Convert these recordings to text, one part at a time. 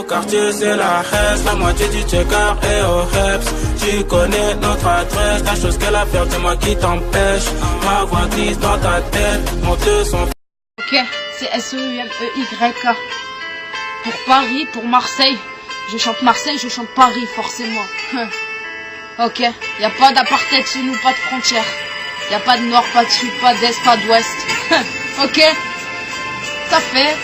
quartier c'est la Hesse, la moitié du checker et au Heps. Tu connais notre adresse, la chose qu'elle a fait, c'est moi qui t'empêche. Ma voix glisse dans ta tête, monte le son. Ok, c'est SEUMEYK. Pour Paris, pour Marseille. Je chante Marseille, je chante Paris, forcément. Ok, y a pas d'apartheid chez nous, pas de frontières. Y a pas de nord, pas de sud, pas d'est, pas d'ouest. Ok, ça fait.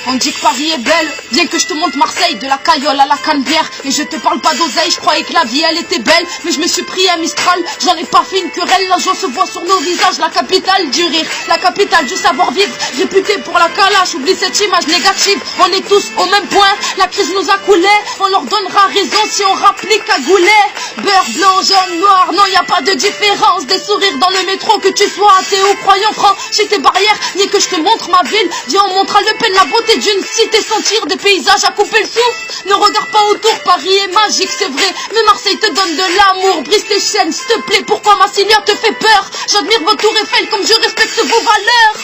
On dit que Paris est belle, bien que je te montre Marseille, de la caillole à la cannebière. Et je te parle pas d'oseille, je croyais que la vie elle était belle, mais je me suis pris à Mistral, j'en ai pas fait une querelle. La joie se voit sur nos visages, la capitale du rire, la capitale du savoir-vivre, réputée pour la calache, oublie cette image négative. On est tous au même point, la crise nous a coulé, on leur donnera raison si on rapplique à goulet. Beurre, blanc, jaune, noir, non y a pas de différence. Des sourires dans le métro, que tu sois athée ou croyant franc. J'ai tes barrières, ni que je te montre ma ville. Viens on montre à Le Pen la beauté d'une cité, sentir des paysages à couper le souffle. Ne regarde pas autour, Paris est magique c'est vrai, mais Marseille te donne de l'amour. Brise tes chaînes s'il te plaît, pourquoi Massilia te fait peur? J'admire votre tour Eiffel comme je respecte vos valeurs.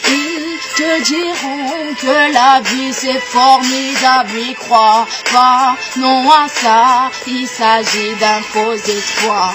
Ils te diront que la vie c'est formidable, y crois pas, non à ça, il s'agit d'un faux espoir.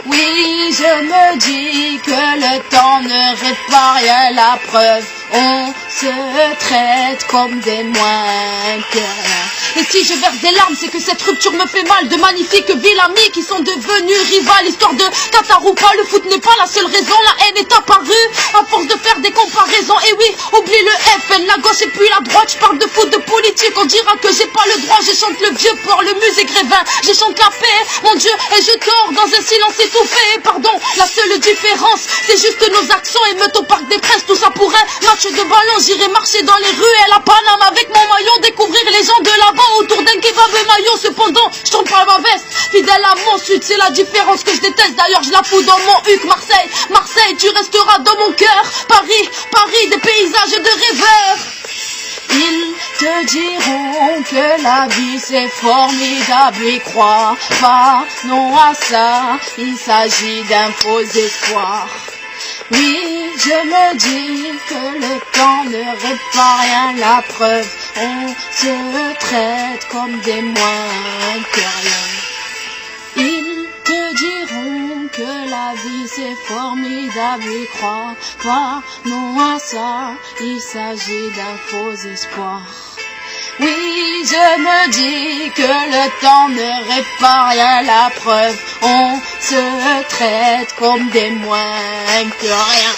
Oui, je me dis que le temps ne répare rien, la preuve, on se traite comme des moins que rien. Et si je verse des larmes, c'est que cette rupture me fait mal. De magnifiques villes amies qui sont devenues rivales. Histoire de Tataroupa, le foot n'est pas la seule raison. La haine est apparue à force de faire des comparaisons. Et oui, oublie le FN, la gauche et puis la droite. Je parle de foot, de politique, on dira que j'ai pas le droit. Je chante le vieux port, le musée Grévin. Je chante la paix, mon Dieu, et je dors dans un silence étouffé. Pardon, la seule différence, c'est juste nos accents. Émeute au Parc des Princes, tout ça pour un match de ballon. J'irai marcher dans les ruelles à Paname avec mon maillot, découvrir les gens de là-bas autour d'un kebab et maillot. Cependant, je tourne pas ma veste, fidèle à mon sud, c'est la différence que je déteste. D'ailleurs, je la fous dans mon huc. Marseille, Marseille, tu resteras dans mon cœur. Paris, Paris, des paysages de rêveurs. Ils te diront que la vie c'est formidable, y crois pas, non à ça, il s'agit d'un faux espoir. Oui, je me dis que le temps ne répare rien, la preuve, on se traite comme des moins que rien. Ils te diront que la vie c'est formidable, y crois pas, non à ça, il s'agit d'un faux espoir. Oui, je me dis que le temps ne répare rien, la preuve, on se traite comme des moins que rien.